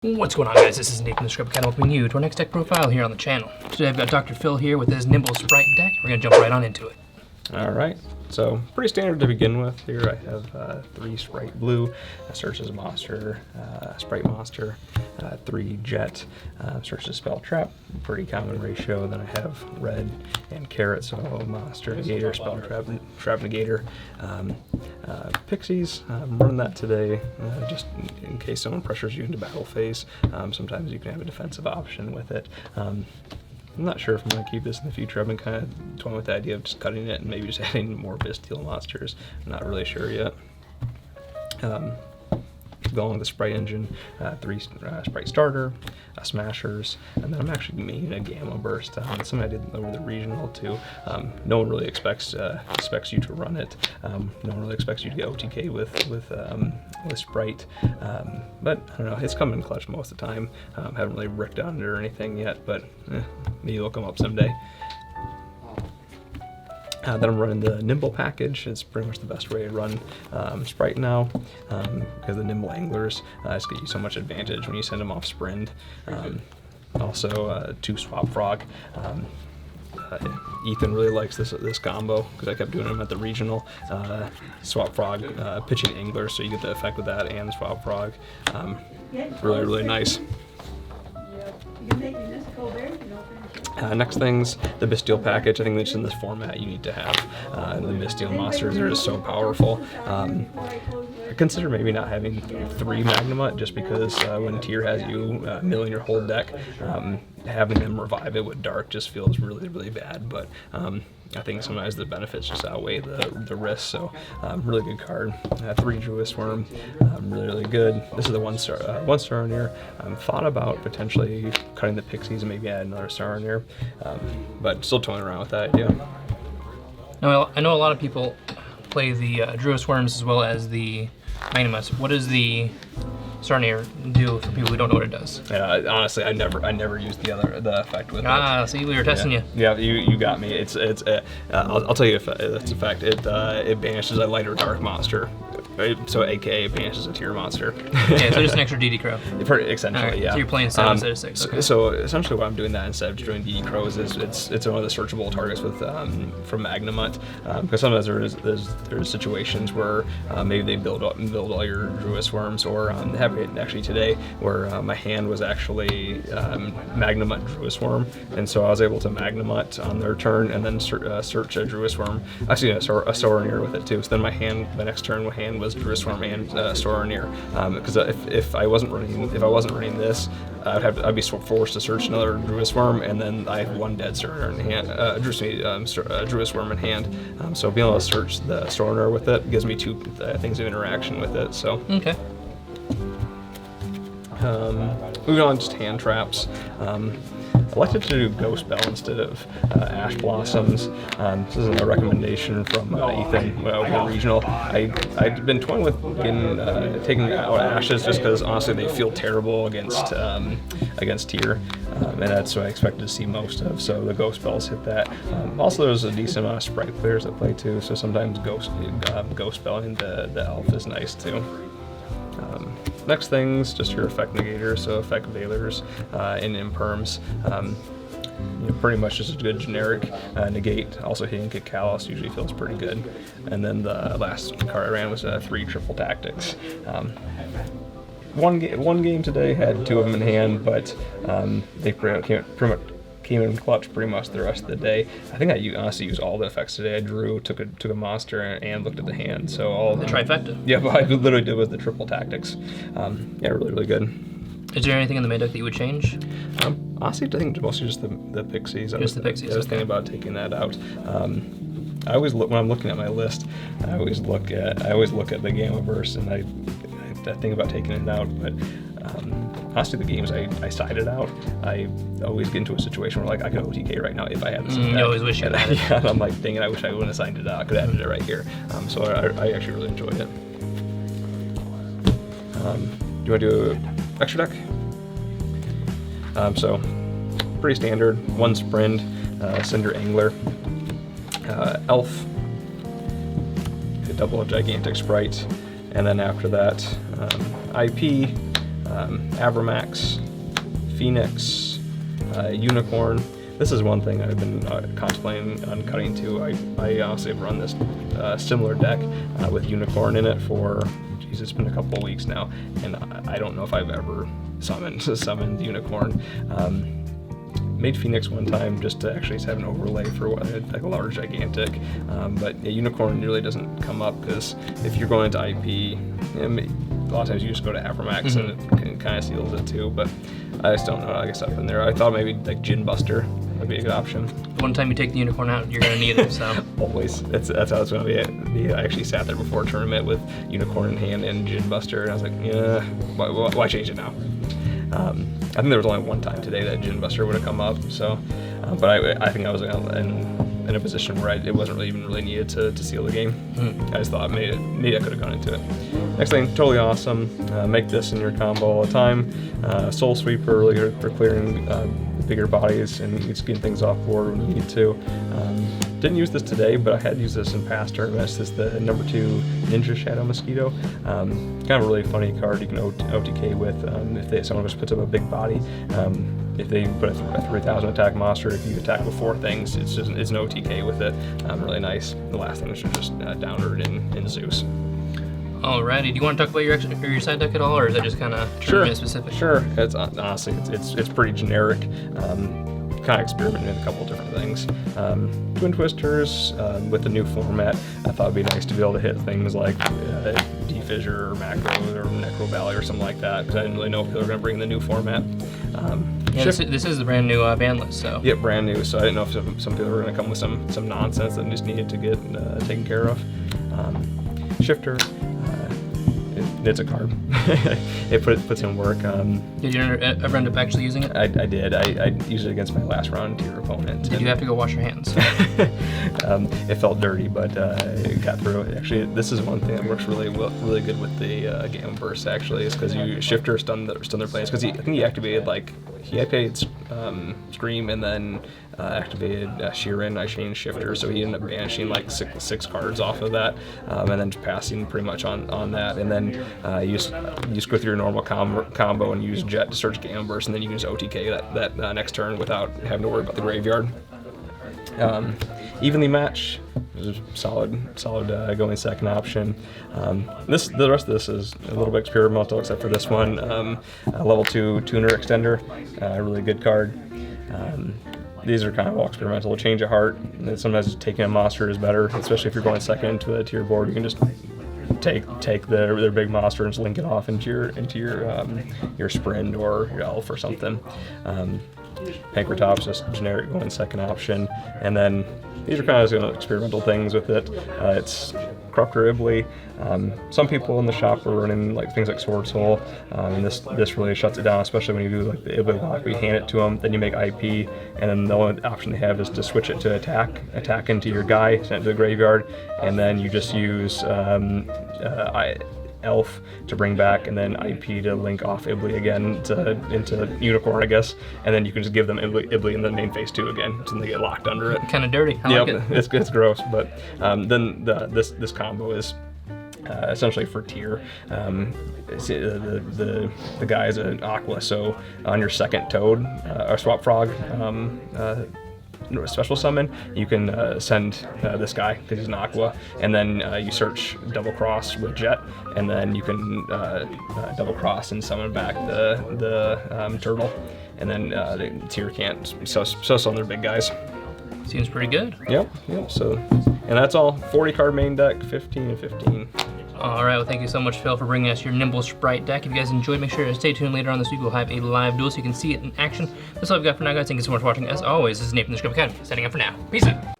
What's going on, guys? This is Nathan the Script Cat, welcoming you to our next deck profile here on the channel. Today I've got Dr. Phil here with his Nimble Spright Deck. We're going to jump right on into it. Alright, so pretty standard to begin with. Here I have 3 Spright Blue, search as a monster, Spright Monster, 3 Jet, search as Spell Trap, pretty common ratio. Then I have red and carrot, so monster, negator, spell trap, negator. Pixies, I'm running that today just in case someone pressures you into battle phase. Sometimes you can have a defensive option with it. I'm not sure if I'm going to keep this in the future. I've been kind of toying with the idea of just cutting it and maybe just adding more Bestial monsters. I'm not really sure yet. Going with the Spright engine, 3 Spright Starter, Smashers, and then I'm actually making a Gamma Burst. Something I did over the regional too. No one really expects you to run it. No one really expects you to get OTK with Spright, but I don't know. It's come in clutch most of the time. Haven't really bricked on it or anything yet, but maybe it'll come up someday. Then I'm running the Nimble package. It's pretty much the best way to run Spright now, because the Nimble Anglers just get you so much advantage when you send them off Sprint. Also, 2 Swap Frog. Ethan really likes this combo because I kept doing them at the regional. Swap Frog, pitching Angler, so you get the effect with that and Swap Frog. Really nice. Next things, the Bestial package. I think that's in this format you need to have. The Bestial monsters are just so powerful. I consider maybe not having 3 Magnemite just because when Tier has you milling your whole deck, having them revive it with Dark just feels really bad, but I think sometimes the benefits just outweigh the risks, so really good card. 3 Druid Worm, really good. This is the 1 star in here. Thought about potentially cutting the Pixies and maybe add another star in here, but still toying around with that idea. Now, I know a lot of people play the Druid Worms as well as the Magnemus. What does the Sarnier do for people who don't know what it does? Honestly, I never used the effect with it. See, we were testing you. Yeah, you got me. I'll tell you if it's effect. It banishes a light or dark monster. So AKA banishes a Tier monster. Okay, so just an extra DD Crow. Essentially, right, yeah. So you're playing 7 instead of 6. Okay. So essentially what I'm doing that instead of just doing DD Crows is it's one of the searchable targets with from Magnemite. Because sometimes there's situations where maybe they build all your Druid Worms, or happened actually today where my hand was actually Magnemite Druid Worm, and so I was able to Magnemite on their turn and then search a Druid Worm. Actually, a Soronier with it too. So then my next turn my hand was Druid Worm and Soronier. Because if I wasn't running this, I'd be forced to search another Druid Worm, and then I have 1 dead Soronier in hand, Druid Worm in hand. So being able to search the Soronier with it gives me 2 things of interaction with it. So okay. Moving on, just hand traps. I elected to do Ghost Bell instead of Ash Blossoms. This is a recommendation from Ethan over regional. I'd been toying with taking out Ashes just because honestly they feel terrible against Tier, and that's what I expected to see most of. So the Ghost Bells hit that. Also, there's a decent amount of Spright players that play too, so sometimes Ghost Belling the Elf is nice too. Next things, just your effect negator, so effect Veilers and Imperms. Pretty much just a good generic negate. Also hitting Kick Callous usually feels pretty good. And then the last card I ran was 3 Triple Tactics. One game today had 2 of them in hand, but they came in clutch pretty much the rest of the day. I think I honestly used all the effects today. I drew, took a monster, and looked at the hand. So all the trifecta. Yeah, but I literally did was the Triple Tactics. Yeah, really good. Is there anything in the main deck that you would change? Honestly, I think mostly just the Pixies. Just the Pixies. I was thinking about taking that out. I always look when I'm looking at my list. I always look at the Gamma Burst, and I think about taking it out, but. Honestly, the games I sided out, I always get into a situation where like I could OTK right now if I had this. You always wish you had it. Yeah, and I'm like, dang it, I wish I wouldn't have signed it out. I could have added it right here. So I actually really enjoyed it. Do you want to do an extra deck? So pretty standard. 1 Sprint, Cinder Angler, Elf, a double Gigantic Spright, and then after that, IP. Avramax, Phoenix, Unicorn. This is one thing I've been contemplating on cutting to. I honestly have run this similar deck with Unicorn in it for, geez, it's been a couple of weeks now, and I don't know if I've ever summoned Unicorn. Made Phoenix one time just to actually have an overlay for like a large gigantic, but yeah, Unicorn really doesn't come up because if you're going into IP, a lot of times you just go to Avramax and it kind of seals it too. But I just don't know how to get stuff in there. I thought maybe like Gin Buster would be a good option. One time you take the Unicorn out, you're gonna need it. So always, that's how it's gonna be. I actually sat there before a tournament with Unicorn in hand and Gin Buster, and I was like, yeah, why change it now? I think there was only one time today that Gin Buster would have come up, so, but I think I was in a position where it wasn't really needed to seal the game. I just thought maybe I could have gone into it. Next thing, totally awesome. Make this in your combo all the time. Soul Sweeper, really good for clearing bigger bodies and just getting things off board when you need to. Didn't use this today, but I had used this in past tournaments. This is the number 2 Ninja Shadow Mosquito. Kind of a really funny card you can OTK with if someone just puts up a big body. If they put a 3,000 attack monster, if you attack with 4 things, it's an OTK with it. Really nice. The last thing is just downward in Zeus. Alrighty, do you want to talk about your side deck at all, or is that just kind of tournament specific? Sure. It's honestly it's pretty generic. Kind of experimenting with a couple different things. Twin Twisters with the new format. I thought it'd be nice to be able to hit things like D-Fissure or Macro or Necro Valley or something like that, because I didn't really know if they were going to bring the new format. Yeah, this is the brand new ban list, so. Yeah, brand new, so I didn't know if some people were going to come with some nonsense that just needed to get taken care of. Shifter. It's a card. It puts in work. Did you ever end up actually using it? I did. I used it against my last round tier opponent. Did you have to go wash your hands? It felt dirty, but it got through it. Actually, this is one thing that works really good with the Gamma Burst. Actually, is because you Shifter stun their players. Because I think he activated Scream and then activated Sheeran. I changed Shifter, so he ended up banishing like six cards off of that, and then just passing pretty much on that. And then you just go through your normal combo and use Jet to search Gamma Burst, and then you can just OTK that next turn without having to worry about the graveyard. Evenly match is a solid going second option. The rest of this is a little bit experimental, except for this one. Level 2 tuner extender, really good card. These are kind of all experimental. Change of heart. And sometimes taking a monster is better, especially if you're going second into your board. You can just take their big monster and just link it off into your sprint or your elf or something. Pancratop's just generic going second option, and then these are kind of experimental things with it. It's Corruptor Ibley. Some people in the shop are running like things like Sword Soul, and this really shuts it down, especially when you do like the Ibley lock. You hand it to them, then you make IP, and then the only option they have is to switch it to attack into your guy, send it to the graveyard, and then you just use Elf to bring back, and then IP to link off Ibley again into Unicorn, I guess, and then you can just give them Ibley in the main phase 2 again, so they get locked under it. Kind of dirty. I like it. It's gross, but then this combo is essentially for tier. The guy is an Aqua, so on your second Toad or Swap Frog special summon, you can send this guy because he's an Aqua, and then you search Double Cross with Jet, and then you can Double Cross and summon back the Turtle, and then the tier can't so on their big guys. Seems pretty good. Yep. So, and that's all. 40 card main deck, 15 and 15. All right, well, thank you so much, Phil, for bringing us your Nimble Spright deck. If you guys enjoyed, make sure to stay tuned. Later on this week, we'll have a live duel so you can see it in action. That's all I've got for now, guys. Thank you so much for watching. As always, this is Nate from the Script Academy, signing out for now. Peace out.